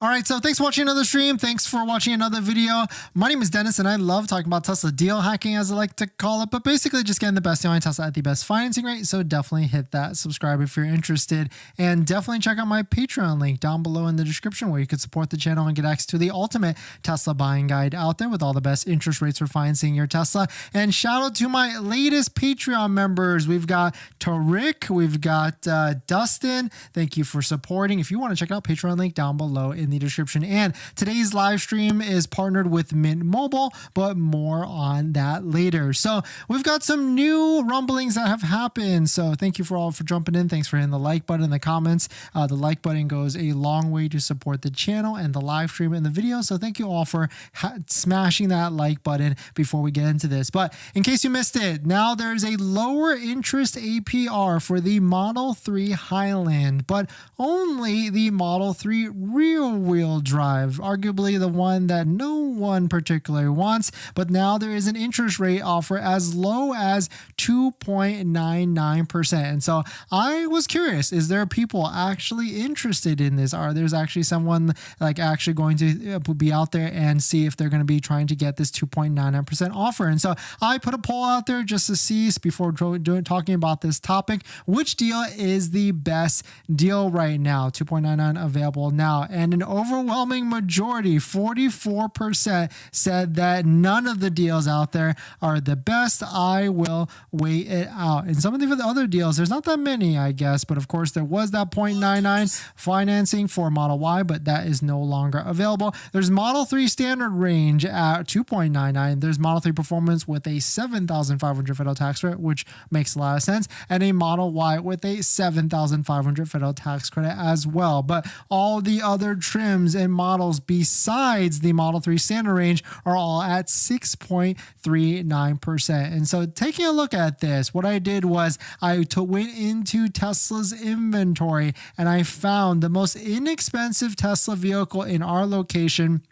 All right, so thanks for watching another stream. Thanks for watching another video. My name is Dennis, and I love talking about Tesla deal hacking, as I like to call it, but basically just getting the best deal on Tesla at the best financing rate. So definitely hit that subscribe if you're interested, and definitely check out my Patreon link down below in the description where you could support the channel and get access to the ultimate Tesla buying guide out there with all the best interest rates for financing your Tesla. And shout out to my latest Patreon members. We've got Tariq, we've got Dustin. Thank you for supporting. If you want to check out Patreon link down below in the description. And today's live stream is partnered with Mint Mobile, but more on that later. So we've got some new rumblings that have happened. So thank you for all for jumping in. Thanks for hitting the like button in the comments. The like button goes a long way to support the channel and the live stream and the video. So thank you all for smashing that like button before we get into this. But in case you missed it, now there's a lower interest APR for the Model 3 Highland, but only the Model 3 rear-wheel drive, arguably the one that no one particularly wants. But now there is an interest rate offer as low as 2.99%. And so I was curious, is there people actually interested in this? Are there's actually someone like actually going to be out there and see if they're going to be trying to get this 2.99% offer? And so I put a poll out there just to see before talking about this topic, which deal is the best deal right now? 2.99 available now. And an overwhelming majority, 44%, said that none of the deals out there are the best. I will wait it out. And some of the other deals, there's not that many, I guess, but of course there was that 0.99 financing for Model Y, but that is no longer available. There's Model 3 standard range at 2.99. There's Model 3 performance with a 7,500 federal tax credit, which makes a lot of sense, and a Model Y with a 7,500 federal tax credit as well. But all the other trims and models besides the Model 3 standard range are all at 6.39%. And so taking a look at this, what I did was I went into Tesla's inventory and I found the most inexpensive Tesla vehicle in our location,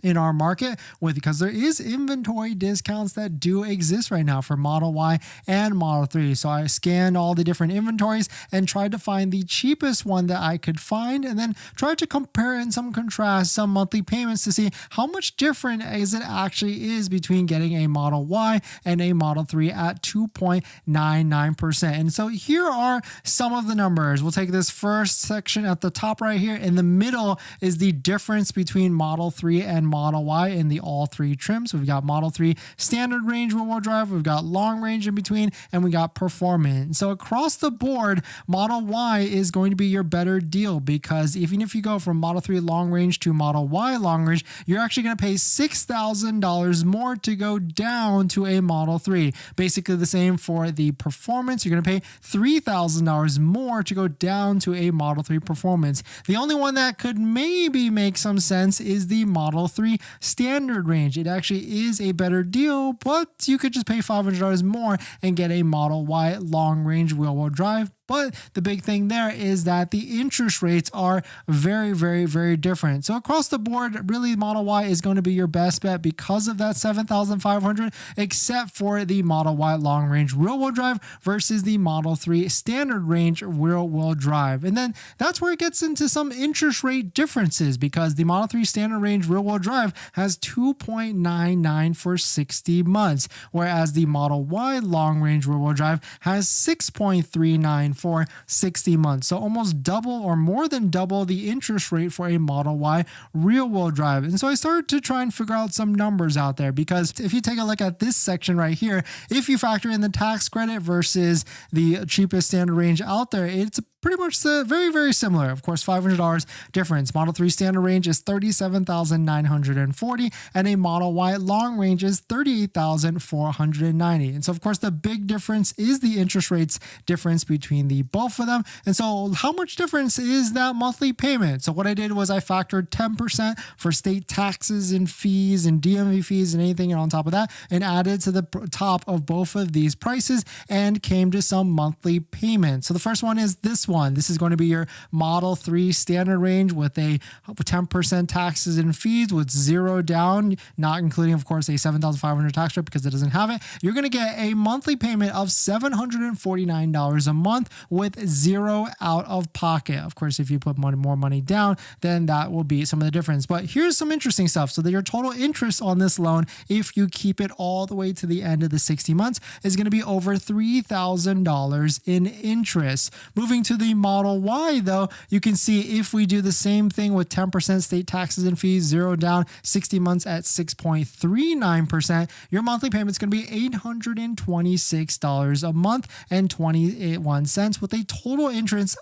in our market, because there is inventory discounts that do exist right now for Model Y and Model 3. So I scanned all the different inventories and tried to find the cheapest one that I could find, and then tried to compare and some contrast some monthly payments to see how much different as it actually is between getting a Model Y and a Model 3 at 2.99%. And so here are some of the numbers. We'll take this first section at the top right here. In the middle is the difference between Model 3 and Model Y in the all three trims. We've got Model 3 standard range rear-wheel drive, we've got long range in between, and we got performance. So across the board, Model Y is going to be your better deal, because even if you go from Model 3 long range to Model Y long range, you're actually going to pay $6,000 more to go down to a Model 3. Basically the same for the performance. You're going to pay $3,000 more to go down to a Model 3 performance. The only one that could maybe make some sense is the Model 3 standard range. It actually is a better deal, but you could just pay $500 more and get a Model Y long range wheel-wheel drive. But the big thing there is that the interest rates are very, very, very different. So across the board, really Model Y is going to be your best bet because of that 7,500, except for the Model Y long range rear-wheel drive versus the Model 3 standard range rear-wheel drive. And then that's where it gets into some interest rate differences, because the Model 3 standard range rear-wheel drive has 2.99 for 60 months, whereas the Model Y long range rear-wheel drive has 6.39 for 60 months. So almost double or more than double the interest rate for a Model Y rear-wheel drive. And so I started to try and figure out some numbers out there, because if you take a look at this section right here, if you factor in the tax credit versus the cheapest standard range out there, it's pretty much very, very similar. Of course, $500 difference. Model 3 standard range is $37,940, and a Model Y long range is $38,490. And so, of course, the big difference is the interest rates difference between the both of them. And so, how much difference is that monthly payment? So, what I did was I factored 10% for state taxes and fees and DMV fees and anything on top of that, and added to the top of both of these prices and came to some monthly payments. So, the first one is this this one. This is going to be your Model 3 standard range with a 10% taxes and fees with zero down, not including, of course, a $7,500 tax rate because it doesn't have it. You're going to get a monthly payment of $749 a month with zero out of pocket. Of course, if you put more money down, then that will be some of the difference. But here's some interesting stuff. So that your total interest on this loan, if you keep it all the way to the end of the 60 months, is going to be over $3,000 in interest. Moving to the Model Y, though, you can see if we do the same thing with 10% state taxes and fees, zero down, 60 months at 6.39%, your monthly payment is going to be $826 a month and 21 cents with a total interest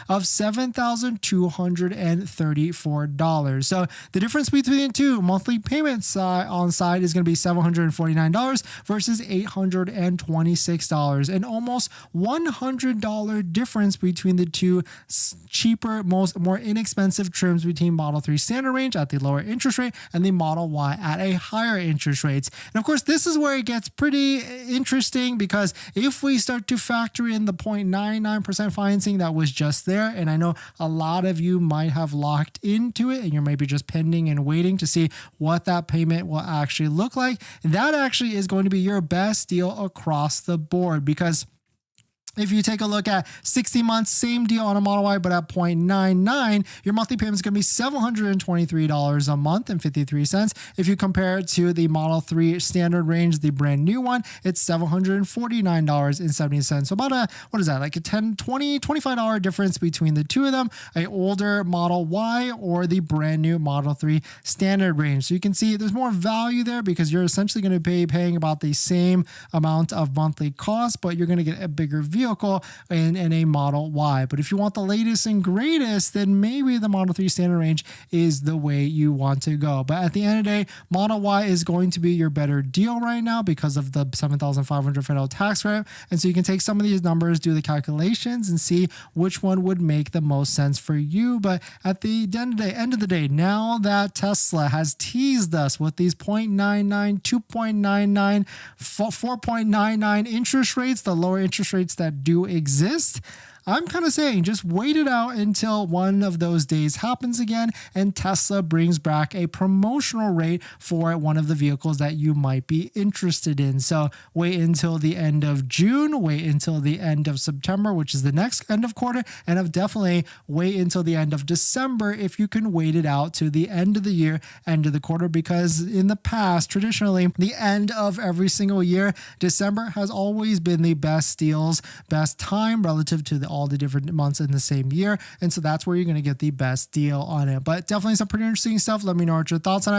of $7,234. So the difference between the two monthly payments on side is going to be $749 versus $826, and almost $100 difference between the two cheaper, more inexpensive trims between Model 3 standard range at the lower interest rate and the Model Y at a higher interest rates. And of course, this is where it gets pretty interesting, because if we start to factor in the 0.99% financing that was just there, and I know a lot of you might have locked into it and you're maybe just pending and waiting to see what that payment will actually look like, that actually is going to be your best deal across the board. Because if you take a look at 60 months, same deal on a Model Y, but at 0.99, your monthly payment is going to be $723 a month and 53 cents. If you compare it to the Model 3 standard range, the brand new one, it's $749.70. So about what is that? Like a $10, $20, $25 difference between the two of them, a older Model Y or the brand new Model 3 standard range. So you can see there's more value there because you're essentially going to be paying about the same amount of monthly cost, but you're going to get a bigger vehicle in a Model Y. But if you want the latest and greatest, then maybe the Model 3 standard range is the way you want to go. But at the end of the day, Model Y is going to be your better deal right now because of the $7,500 federal tax rate. And so you can take some of these numbers, do the calculations, and see which one would make the most sense for you. But at the end of the day, now that Tesla has teased us with these 0.99, 2.99, 4.99 interest rates, the lower interest rates that do exist, I'm kind of saying just wait it out until one of those days happens again and Tesla brings back a promotional rate for one of the vehicles that you might be interested in. So wait until the end of June, wait until the end of September, which is the next end of quarter, and definitely wait until the end of December if you can wait it out to the end of the year, end of the quarter, because in the past, traditionally, the end of every single year, December has always been the best deals, best time relative to all the different months in the same year. And so that's where you're going to get the best deal on it. But definitely some pretty interesting stuff. Let me know what your thoughts on it.